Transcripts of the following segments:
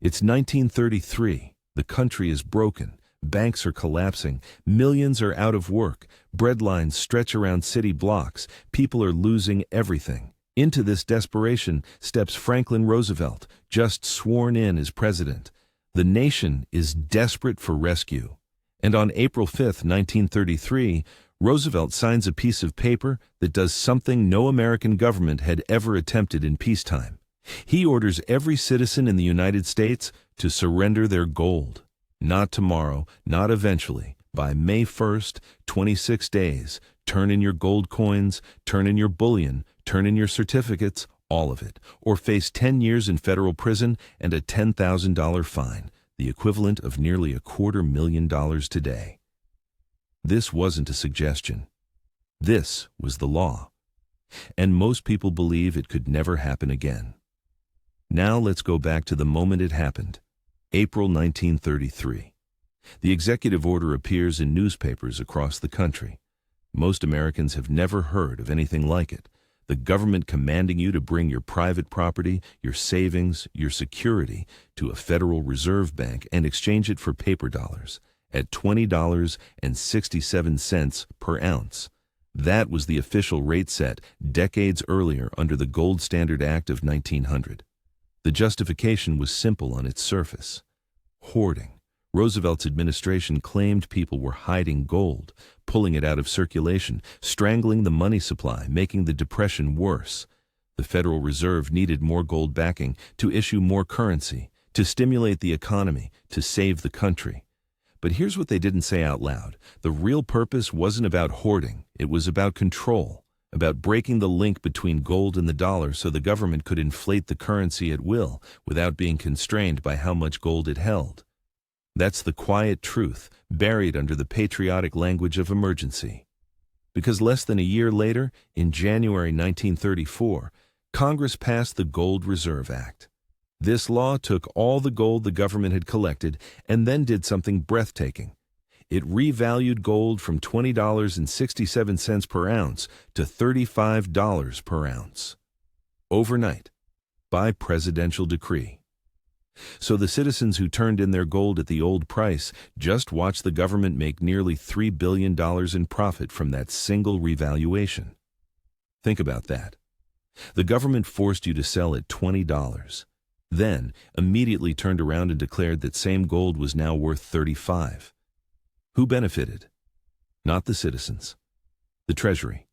It's 1933. The country is broken. Banks are collapsing. Millions are out of work. Bread lines stretch around city blocks. People are losing everything. Into this desperation steps Franklin Roosevelt, just sworn in as president. The nation is desperate for rescue. And on April 5, 1933, Roosevelt signs a piece of paper that does something no American government had ever attempted in peacetime. He orders every citizen in the United States to surrender their gold. Not tomorrow, not eventually. By May 1st, 26 days, turn in your gold coins, turn in your bullion, turn in your certificates, all of it, or face 10 years in federal prison and a $10,000 fine, the equivalent of nearly $250,000 today. This wasn't a suggestion. This was the law. And most people believe it could never happen again. Now let's go back to the moment it happened, April 1933. The executive order appears in newspapers across the country. Most Americans have never heard of anything like it. The government commanding you to bring your private property, your savings, your security to a Federal Reserve Bank and exchange it for paper dollars at $20.67 per ounce. That was the official rate set decades earlier under the Gold Standard Act of 1900. The justification was simple on its surface. Hoarding. Roosevelt's administration claimed people were hiding gold, pulling it out of circulation, strangling the money supply, making the Depression worse. The Federal Reserve needed more gold backing to issue more currency, to stimulate the economy, to save the country. But here's what they didn't say out loud. The real purpose wasn't about hoarding. It was about control, about breaking the link between gold and the dollar so the government could inflate the currency at will without being constrained by how much gold it held. That's the quiet truth, buried under the patriotic language of emergency. Because less than a year later, in January 1934, Congress passed the Gold Reserve Act. This law took all the gold the government had collected and then did something breathtaking. It revalued gold from $20.67 per ounce to $35 per ounce. Overnight, by presidential decree. So the citizens who turned in their gold at the old price just watched the government make nearly $3 billion in profit from that single revaluation. Think about that. The government forced you to sell at $20, then immediately turned around and declared that same gold was now worth $35. Who benefited? Not the citizens, the Treasury.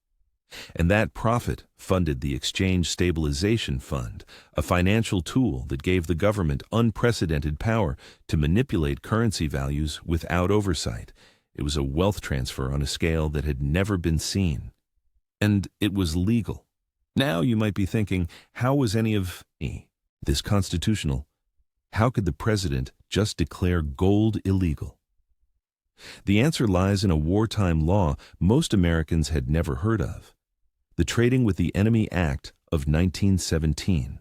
And that profit funded the Exchange Stabilization Fund, a financial tool that gave the government unprecedented power to manipulate currency values without oversight. It was a wealth transfer on a scale that had never been seen. And it was legal. Now you might be thinking, how was any of this constitutional? How could the president just declare gold illegal? The answer lies in a wartime law most Americans had never heard of. The Trading with the Enemy Act of 1917.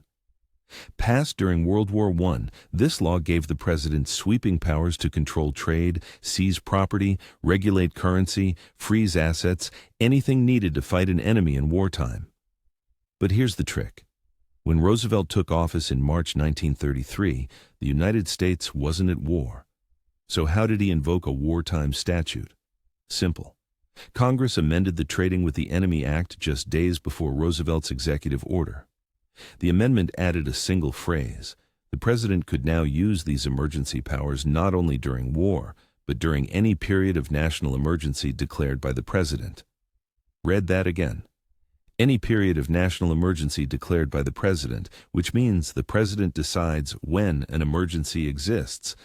Passed during World War I, this law gave the president sweeping powers to control trade, seize property, regulate currency, freeze assets, anything needed to fight an enemy in wartime. But here's the trick. When Roosevelt took office in March 1933, the United States wasn't at war. So how did he invoke a wartime statute? Simple. Congress amended the Trading with the Enemy Act just days before Roosevelt's executive order. The amendment added a single phrase. The president could now use these emergency powers not only during war, but during any period of national emergency declared by the president. Read that again. Any period of national emergency declared by the president, which means the president decides when an emergency exists,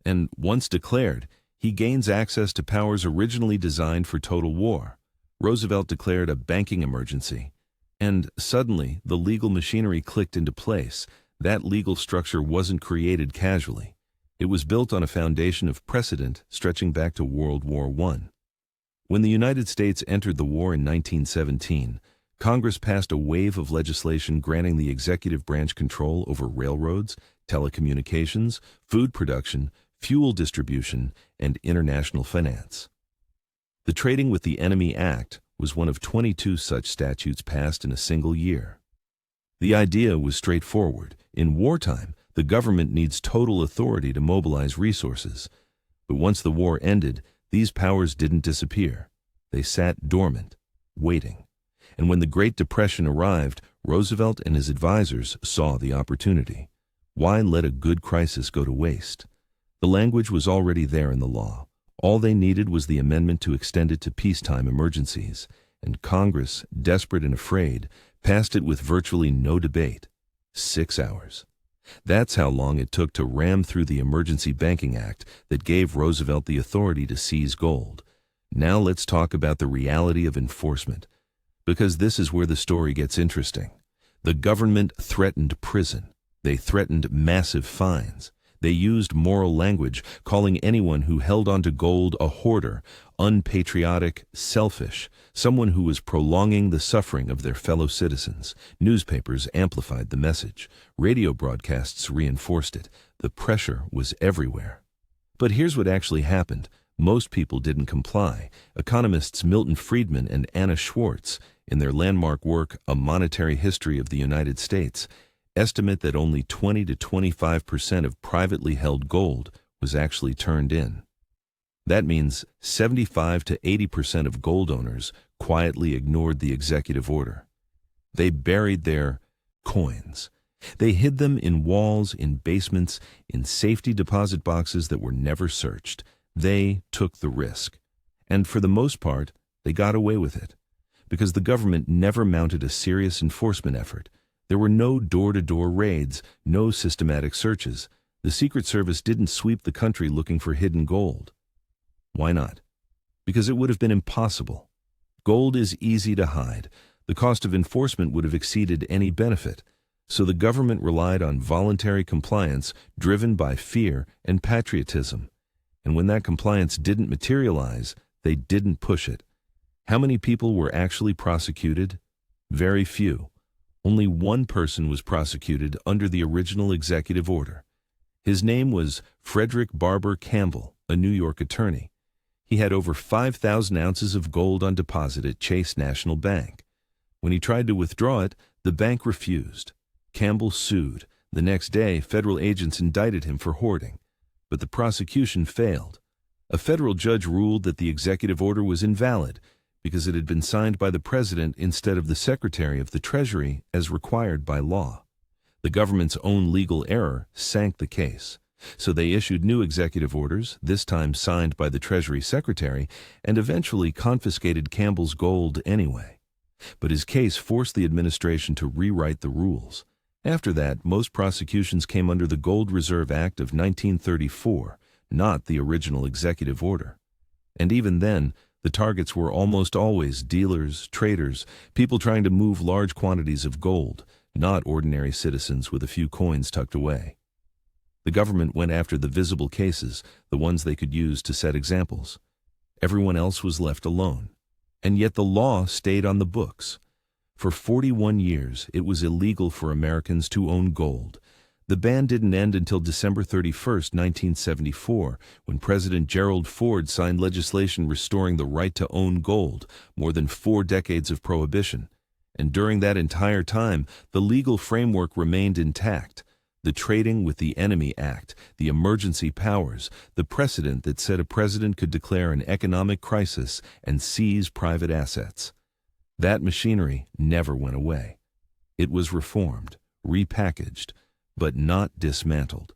and once declared, he gains access to powers originally designed for total war. Roosevelt declared a banking emergency. And suddenly, the legal machinery clicked into place. That legal structure wasn't created casually. It was built on a foundation of precedent stretching back to World War I. When the United States entered the war in 1917, Congress passed a wave of legislation granting the executive branch control over railroads, telecommunications, food production, fuel distribution, and international finance. The Trading with the Enemy Act was one of 22 such statutes passed in a single year. The idea was straightforward. In wartime, The government needs total authority to mobilize resources. But once the war ended, these powers didn't disappear. They sat dormant, waiting. And when the Great Depression arrived, Roosevelt and his advisors saw the opportunity. Why let a good crisis go to waste? The language was already there in the law. All they needed was the amendment to extend it to peacetime emergencies, and Congress, desperate and afraid, passed it with virtually no debate. 6 hours. That's how long it took to ram through the Emergency Banking Act that gave Roosevelt the authority to seize gold. Now let's talk about the reality of enforcement, because this is where the story gets interesting. The government threatened prison. They threatened massive fines. They used moral language, calling anyone who held onto gold a hoarder, unpatriotic, selfish, someone who was prolonging the suffering of their fellow citizens. Newspapers amplified the message. Radio broadcasts reinforced it. The pressure was everywhere. But here's what actually happened. Most people didn't comply. Economists Milton Friedman and Anna Schwartz, in their landmark work, A Monetary History of the United States, estimate that only 20 to 25% of privately held gold was actually turned in. That means 75 to 80% of gold owners quietly ignored the executive order. They buried their coins. They hid them in walls, in basements, in safety deposit boxes that were never searched. They took the risk. And for the most part, they got away with it, because the government never mounted a serious enforcement effort. There were no door-to-door raids, no systematic searches. The Secret Service didn't sweep the country looking for hidden gold. Why not? Because it would have been impossible. Gold is easy to hide. The cost of enforcement would have exceeded any benefit. So the government relied on voluntary compliance driven by fear and patriotism. And when that compliance didn't materialize, they didn't push it. How many people were actually prosecuted? Very few. Only one person was prosecuted under the original executive order. His name was Frederick Barber Campbell, a New York attorney. He had over 5,000 ounces of gold on deposit at Chase National Bank. When he tried to withdraw it, the bank refused. Campbell sued. The next day, federal agents indicted him for hoarding. But the prosecution failed. A federal judge ruled that the executive order was invalid because it had been signed by the president instead of the Secretary of the Treasury as required by law. The government's own legal error sank the case. So they issued new executive orders, this time signed by the Treasury Secretary, and eventually confiscated Campbell's gold anyway. But his case forced the administration to rewrite the rules. After that, most prosecutions came under the Gold Reserve Act of 1934, not the original executive order. And even then, the targets were almost always dealers, traders, people trying to move large quantities of gold, not ordinary citizens with a few coins tucked away. The government went after the visible cases, the ones they could use to set examples. Everyone else was left alone. And yet the law stayed on the books. For 41 years, it was illegal for Americans to own gold. The ban didn't end until December 31, 1974, when President Gerald Ford signed legislation restoring the right to own gold, more than 4 decades of prohibition. And during that entire time, the legal framework remained intact. The Trading with the Enemy Act, the emergency powers, the precedent that said a president could declare an economic crisis and seize private assets. That machinery never went away. It was reformed, repackaged, but not dismantled.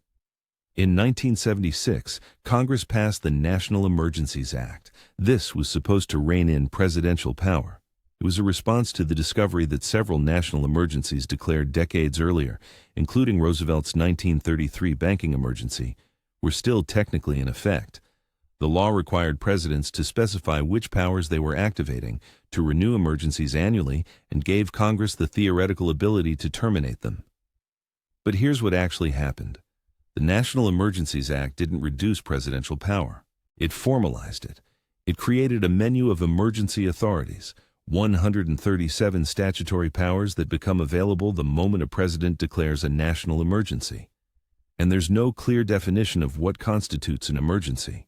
In 1976, Congress passed the National Emergencies Act. This was supposed to rein in presidential power. It was a response to the discovery that several national emergencies declared decades earlier, including Roosevelt's 1933 banking emergency, were still technically in effect. The law required presidents to specify which powers they were activating, to renew emergencies annually, and gave Congress the theoretical ability to terminate them. But here's what actually happened. The National Emergencies Act didn't reduce presidential power. It formalized it. It created a menu of emergency authorities, 137 statutory powers that become available the moment a president declares a national emergency. And there's no clear definition of what constitutes an emergency.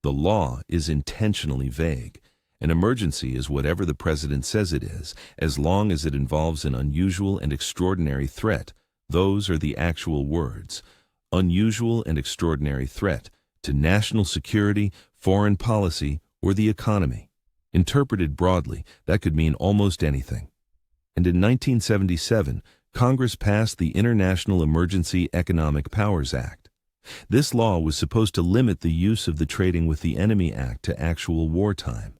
The law is intentionally vague. An emergency is whatever the president says it is, as long as it involves an unusual and extraordinary threat, Those are the actual words. Unusual and extraordinary threat to national security, foreign policy, or the economy. Interpreted broadly, that could mean almost anything. And in 1977, Congress passed the International Emergency Economic Powers Act. This law was supposed to limit the use of the Trading with the Enemy Act to actual wartime,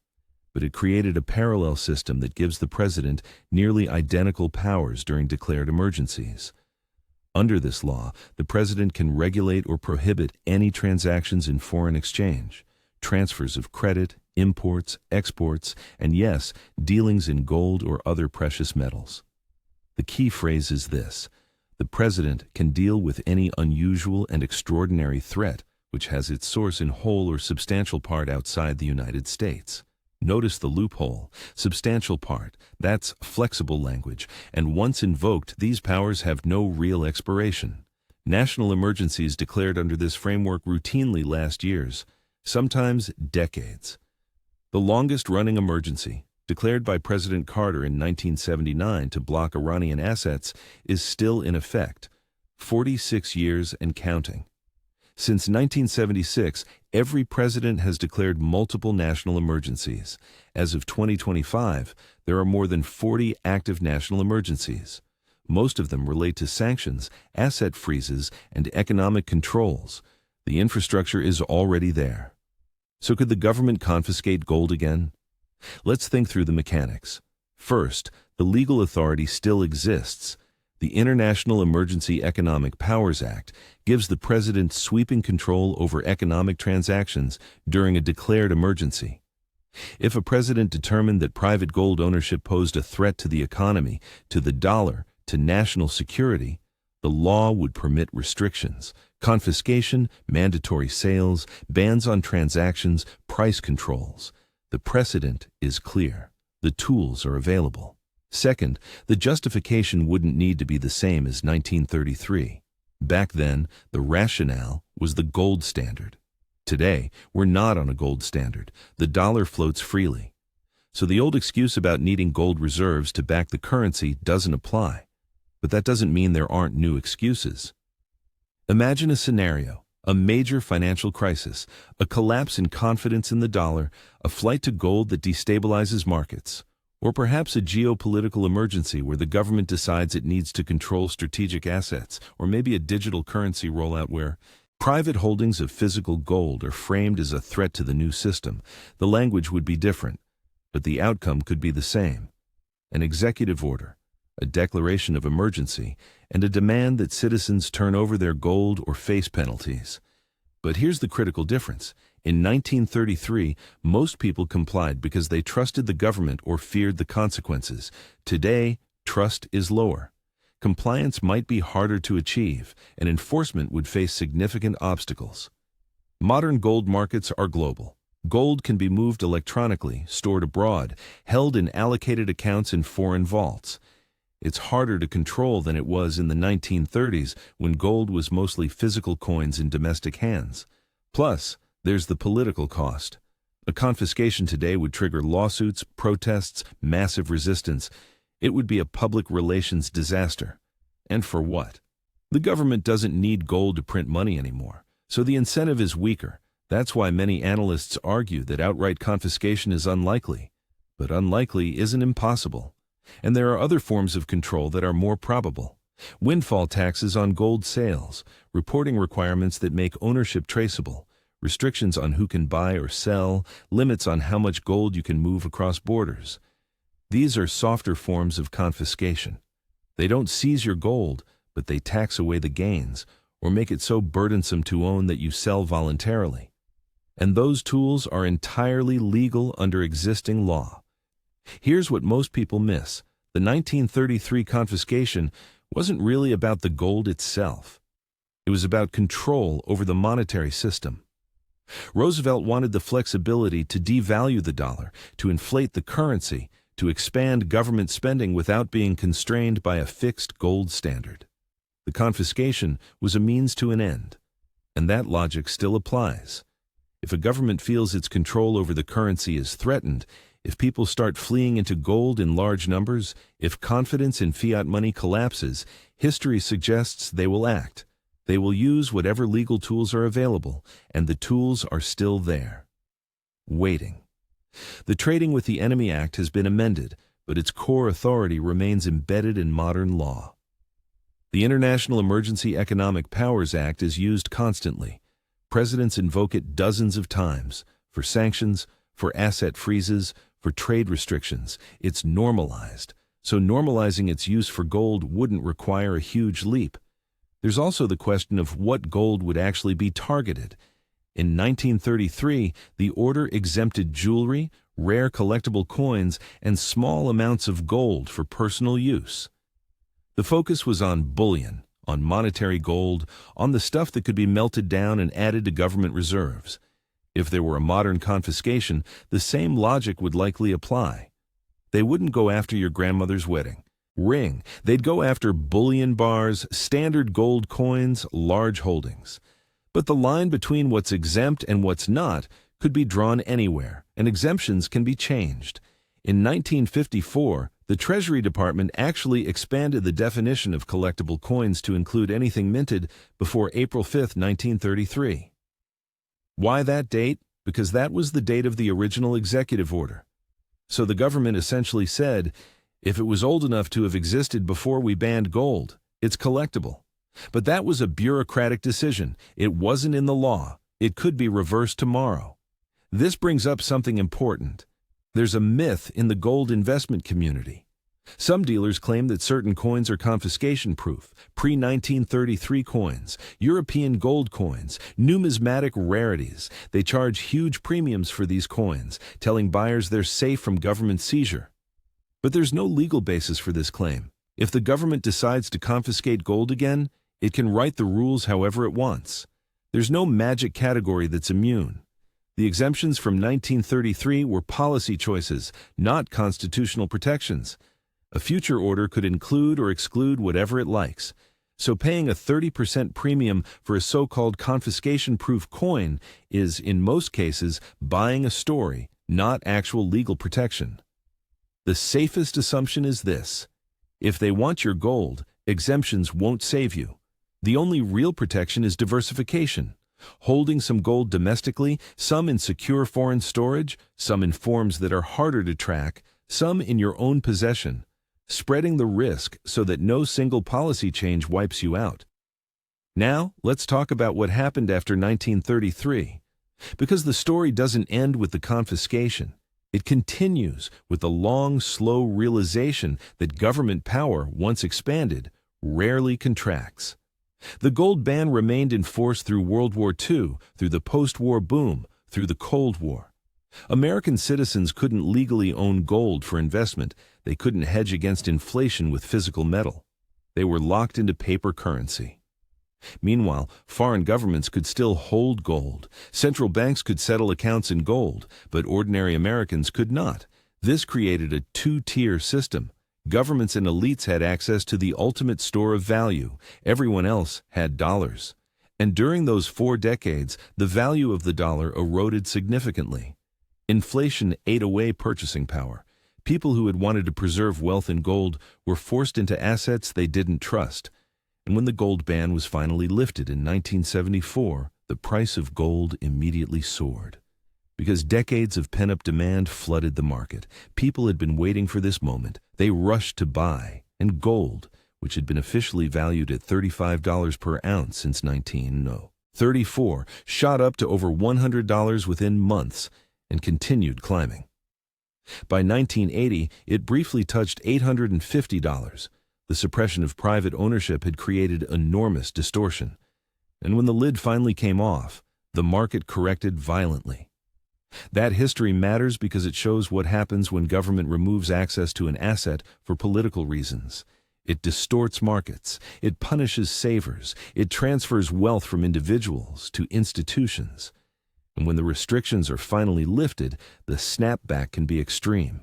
but it created a parallel system that gives the president nearly identical powers during declared emergencies. Under this law, the president can regulate or prohibit any transactions in foreign exchange, transfers of credit, imports, exports, and yes, dealings in gold or other precious metals. The key phrase is this: the president can deal with any unusual and extraordinary threat which has its source in whole or substantial part outside the United States. Notice the loophole: substantial part. That's flexible language, and once invoked, these powers have no real expiration. National emergencies declared under this framework routinely last years, sometimes decades. The longest-running emergency, declared by President Carter in 1979 to block Iranian assets, is still in effect, 46 years and counting. Since 1976, every president has declared multiple national emergencies. As of 2025, there are more than 40 active national emergencies. Most of them relate to sanctions, asset freezes, and economic controls. The infrastructure is already there. So could the government confiscate gold again? Let's think through the mechanics. First, the legal authority still exists. The International Emergency Economic Powers Act gives the president sweeping control over economic transactions during a declared emergency. If a president determined that private gold ownership posed a threat to the economy, to the dollar, to national security, the law would permit restrictions: confiscation, mandatory sales, bans on transactions, price controls. The precedent is clear. The tools are available. Second, the justification wouldn't need to be the same as 1933. Back then, the rationale was the gold standard. Today, we're not on a gold standard. The dollar floats freely. So the old excuse about needing gold reserves to back the currency doesn't apply. But that doesn't mean there aren't new excuses. Imagine a scenario: a major financial crisis, a collapse in confidence in the dollar, a flight to gold that destabilizes markets, or perhaps a geopolitical emergency where the government decides it needs to control strategic assets, or maybe a digital currency rollout where private holdings of physical gold are framed as a threat to the new system. The language would be different, but the outcome could be the same: an executive order, a declaration of emergency, and a demand that citizens turn over their gold or face penalties. But here's the critical difference. In 1933, most people complied because they trusted the government or feared the consequences. Today, trust is lower. Compliance might be harder to achieve, and enforcement would face significant obstacles. Modern gold markets are global. Gold can be moved electronically, stored abroad, held in allocated accounts in foreign vaults. It's harder to control than it was in the 1930s, when gold was mostly physical coins in domestic hands. Plus, there's the political cost. A confiscation today would trigger lawsuits, protests, massive resistance. It would be a public relations disaster. And for what? The government doesn't need gold to print money anymore, so the incentive is weaker. That's why many analysts argue that outright confiscation is unlikely. But unlikely isn't impossible. And there are other forms of control that are more probable. Windfall taxes on gold sales, reporting requirements that make ownership traceable, restrictions on who can buy or sell, limits on how much gold you can move across borders. These are softer forms of confiscation. They don't seize your gold, but they tax away the gains, or make it so burdensome to own that you sell voluntarily. And those tools are entirely legal under existing law. Here's what most people miss. The 1933 confiscation wasn't really about the gold itself. It was about control over the monetary system. Roosevelt wanted the flexibility to devalue the dollar, to inflate the currency, to expand government spending without being constrained by a fixed gold standard. The confiscation was a means to an end, and that logic still applies. If a government feels its control over the currency is threatened, if people start fleeing into gold in large numbers, if confidence in fiat money collapses, history suggests they will act. They will use whatever legal tools are available, and the tools are still there. Waiting. The Trading with the Enemy Act has been amended, but its core authority remains embedded in modern law. The International Emergency Economic Powers Act is used constantly. Presidents invoke it dozens of times for sanctions, for asset freezes, for trade restrictions. It's normalized, so normalizing its use for gold wouldn't require a huge leap. There's also the question of what gold would actually be targeted. In 1933, the order exempted jewelry, rare collectible coins, and small amounts of gold for personal use. The focus was on bullion, on monetary gold, on the stuff that could be melted down and added to government reserves. If there were a modern confiscation, the same logic would likely apply. They wouldn't go after your grandmother's wedding ring. They'd go after bullion bars, standard gold coins, large holdings. But the line between what's exempt and what's not could be drawn anywhere, and exemptions can be changed. In 1954, the Treasury Department actually expanded the definition of collectible coins to include anything minted before April 5, 1933. Why that date? Because that was the date of the original executive order. So the government essentially said, if it was old enough to have existed before we banned gold, it's collectible. But that was a bureaucratic decision. It wasn't in the law. It could be reversed tomorrow. This brings up something important. There's a myth in the gold investment community. Some dealers claim that certain coins are confiscation-proof, pre-1933 coins, European gold coins, numismatic rarities. They charge huge premiums for these coins, telling buyers they're safe from government seizure. But there's no legal basis for this claim. If the government decides to confiscate gold again, it can write the rules however it wants. There's no magic category that's immune. The exemptions from 1933 were policy choices, not constitutional protections. A future order could include or exclude whatever it likes. So paying a 30% premium for a so-called confiscation-proof coin is, in most cases, buying a story, not actual legal protection. The safest assumption is this: if they want your gold, exemptions won't save you. The only real protection is diversification. Holding some gold domestically, some in secure foreign storage, some in forms that are harder to track, some in your own possession. Spreading the risk so that no single policy change wipes you out. Now, let's talk about what happened after 1933. Because the story doesn't end with the confiscation. It continues with the long, slow realization that government power, once expanded, rarely contracts. The gold ban remained in force through World War II, through the post-war boom, through the Cold War. American citizens couldn't legally own gold for investment. They couldn't hedge against inflation with physical metal. They were locked into paper currency. Meanwhile, foreign governments could still hold gold. Central banks could settle accounts in gold, but ordinary Americans could not. This created a two-tier system. Governments and elites had access to the ultimate store of value. Everyone else had dollars. And during those 4 decades, the value of the dollar eroded significantly. Inflation ate away purchasing power. People who had wanted to preserve wealth in gold were forced into assets they didn't trust. And when the gold ban was finally lifted in 1974, the price of gold immediately soared. Because decades of pent-up demand flooded the market. People had been waiting for this moment. They rushed to buy, and gold, which had been officially valued at $35 per ounce since 1934, shot up to over $100 within months and continued climbing. By 1980, it briefly touched $850. The suppression of private ownership had created enormous distortion. And when the lid finally came off, the market corrected violently. That history matters because it shows what happens when government removes access to an asset for political reasons. It distorts markets, it punishes savers, it transfers wealth from individuals to institutions. And when the restrictions are finally lifted, the snapback can be extreme.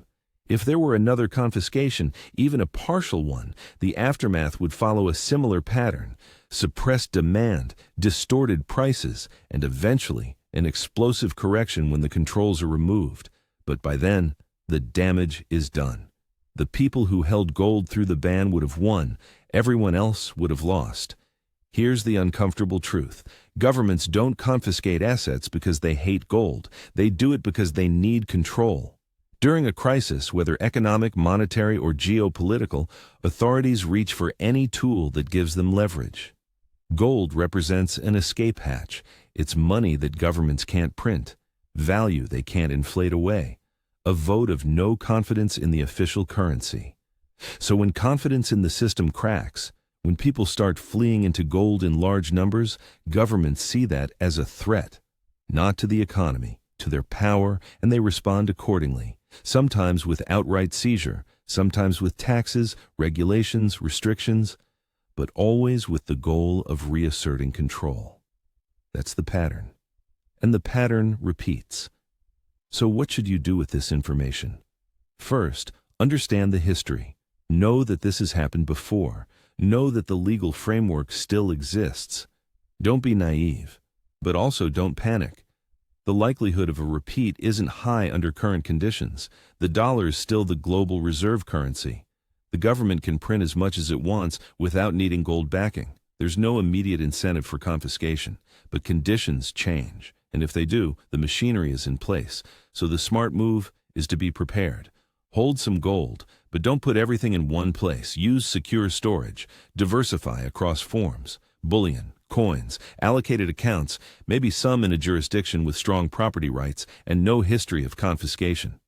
If there were another confiscation, even a partial one, the aftermath would follow a similar pattern: suppressed demand, distorted prices, and eventually an explosive correction when the controls are removed, but by then, the damage is done. The people who held gold through the ban would have won, everyone else would have lost. Here's the uncomfortable truth. Governments don't confiscate assets because they hate gold. They do it because they need control. During a crisis, whether economic, monetary, or geopolitical, authorities reach for any tool that gives them leverage. Gold represents an escape hatch. It's money that governments can't print, value they can't inflate away, a vote of no confidence in the official currency. So when confidence in the system cracks, when people start fleeing into gold in large numbers, governments see that as a threat, not to the economy, to their power, and they respond accordingly, sometimes with outright seizure, sometimes with taxes, regulations, restrictions, but always with the goal of reasserting control. That's the pattern. And the pattern repeats. So what should you do with this information? First, understand the history. Know that this has happened before. Know that the legal framework still exists. Don't be naive, but also don't panic. The likelihood of a repeat isn't high under current conditions. The dollar is still the global reserve currency. The government can print as much as it wants without needing gold backing. There's no immediate incentive for confiscation, but conditions change. And if they do, the machinery is in place. So the smart move is to be prepared. Hold some gold, but don't put everything in one place. Use secure storage. Diversify across forms, bullion, coins, allocated accounts, maybe some in a jurisdiction with strong property rights and no history of confiscation.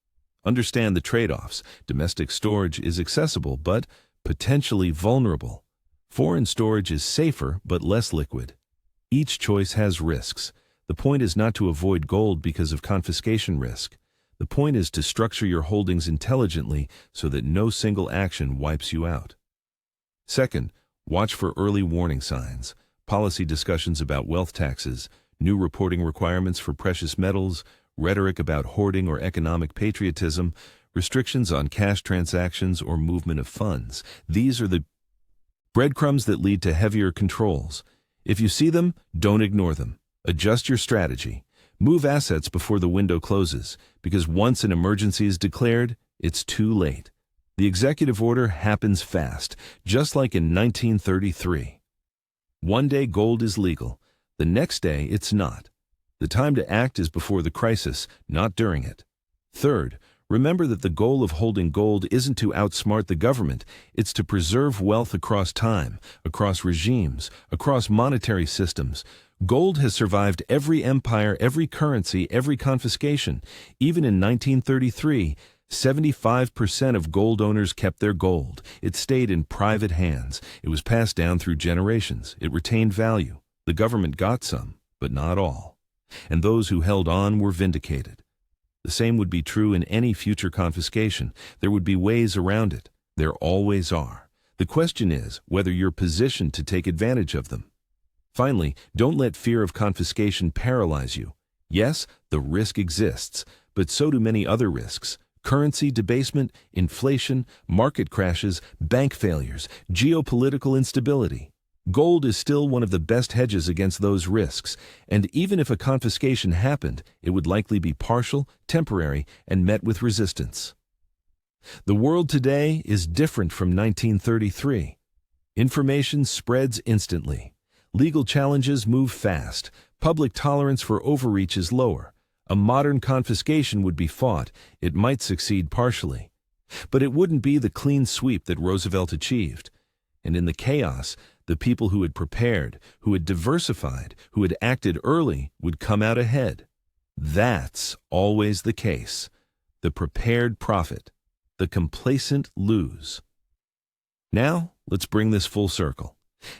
Understand the trade-offs. Domestic storage is accessible but potentially vulnerable. Foreign storage is safer but less liquid. Each choice has risks. The point is not to avoid gold because of confiscation risk. The point is to structure your holdings intelligently so that no single action wipes you out. Second, watch for early warning signs. Policy discussions about wealth taxes, new reporting requirements for precious metals, rhetoric about hoarding or economic patriotism, restrictions on cash transactions or movement of funds. These are the breadcrumbs that lead to heavier controls. If you see them, don't ignore them. Adjust your strategy. Move assets before the window closes, because once an emergency is declared, it's too late. The executive order happens fast, just like in 1933. One day gold is legal, the next day it's not. The time to act is before the crisis, not during it. Third, remember that the goal of holding gold isn't to outsmart the government, it's to preserve wealth across time, across regimes, across monetary systems. Gold has survived every empire, every currency, every confiscation. Even in 1933, 75% of gold owners kept their gold. It stayed in private hands. It was passed down through generations. It retained value. The government got some, but not all. And those who held on were vindicated. The same would be true in any future confiscation. There would be ways around it. There always are. The question is whether you're positioned to take advantage of them. Finally, don't let fear of confiscation paralyze you. Yes, the risk exists, but so do many other risks. Currency debasement, inflation, market crashes, bank failures, geopolitical instability. Gold is still one of the best hedges against those risks, and even if a confiscation happened, it would likely be partial, temporary, and met with resistance. The world today is different from 1933. Information spreads instantly. Legal challenges move fast. Public tolerance for overreach is lower. A modern confiscation would be fought. It might succeed partially. But it wouldn't be the clean sweep that Roosevelt achieved. And in the chaos, the people who had prepared, who had diversified, who had acted early would come out ahead. That's always the case. The prepared profit. The complacent lose. Now, let's bring this full circle.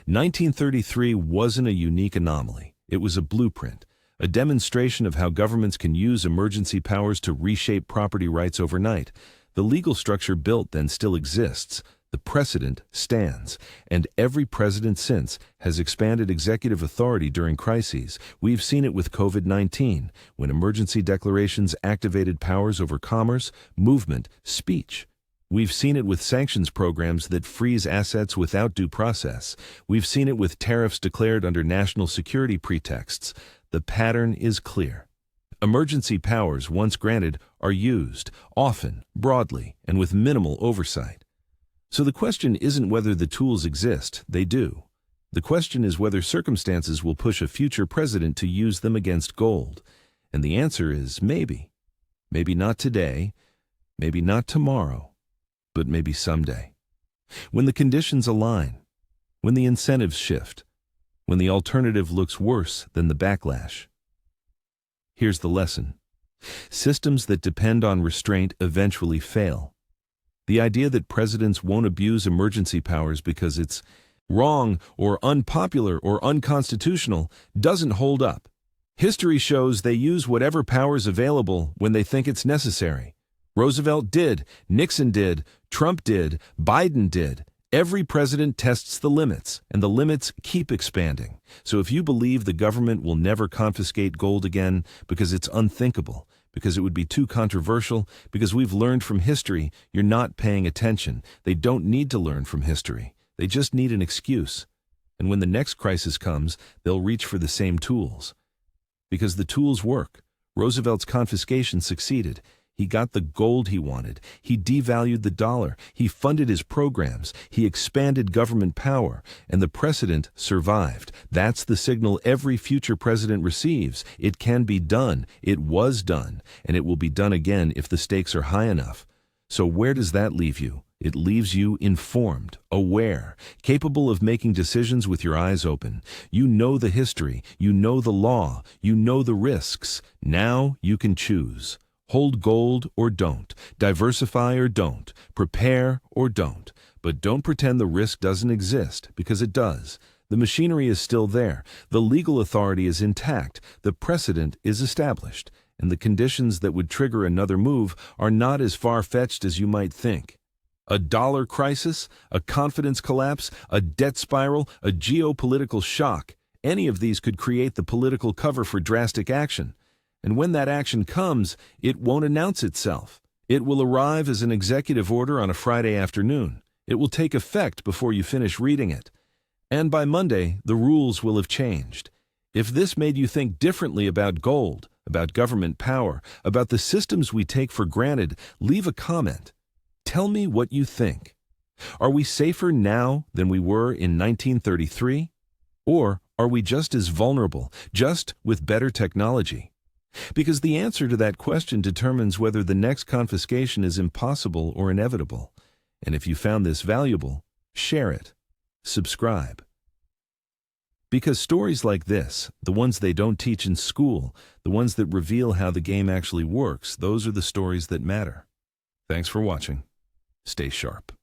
1933 wasn't a unique anomaly. It was a blueprint, a demonstration of how governments can use emergency powers to reshape property rights overnight. The legal structure built then still exists. The precedent stands, and every president since has expanded executive authority during crises. We've seen it with COVID-19, when emergency declarations activated powers over commerce, movement, speech. We've seen it with sanctions programs that freeze assets without due process. We've seen it with tariffs declared under national security pretexts. The pattern is clear. Emergency powers, once granted, are used, often, broadly, and with minimal oversight. So the question isn't whether the tools exist, they do. The question is whether circumstances will push a future president to use them against gold. And the answer is maybe. Maybe not today, maybe not tomorrow, but maybe someday. When the conditions align, when the incentives shift, when the alternative looks worse than the backlash. Here's the lesson. Systems that depend on restraint eventually fail. The idea that presidents won't abuse emergency powers because it's wrong or unpopular or unconstitutional doesn't hold up. History shows they use whatever power's available when they think it's necessary. Roosevelt did, Nixon did, Trump did, Biden did. Every president tests the limits, and the limits keep expanding. So if you believe the government will never confiscate gold again because it's unthinkable, because it would be too controversial, because we've learned from history, you're not paying attention. They don't need to learn from history. They just need an excuse. And when the next crisis comes, they'll reach for the same tools. Because the tools work. Roosevelt's confiscation succeeded. He got the gold he wanted. He devalued the dollar. He funded his programs. He expanded government power. And the precedent survived. That's the signal every future president receives. It can be done. It was done. And it will be done again if the stakes are high enough. So where does that leave you? It leaves you informed, aware, capable of making decisions with your eyes open. You know the history. You know the law. You know the risks. Now you can choose. Hold gold or don't. Diversify or don't. Prepare or don't. But don't pretend the risk doesn't exist, because it does. The machinery is still there. The legal authority is intact. The precedent is established. And the conditions that would trigger another move are not as far-fetched as you might think. A dollar crisis, a confidence collapse, a debt spiral, a geopolitical shock. Any of these could create the political cover for drastic action. And when that action comes, it won't announce itself. It will arrive as an executive order on a Friday afternoon. It will take effect before you finish reading it. And by Monday, the rules will have changed. If this made you think differently about gold, about government power, about the systems we take for granted, leave a comment. Tell me what you think. Are we safer now than we were in 1933? Or are we just as vulnerable, just with better technology? Because the answer to that question determines whether the next confiscation is impossible or inevitable. And if you found this valuable, share it. Subscribe. Because stories like this, the ones they don't teach in school, the ones that reveal how the game actually works, those are the stories that matter. Thanks for watching. Stay sharp.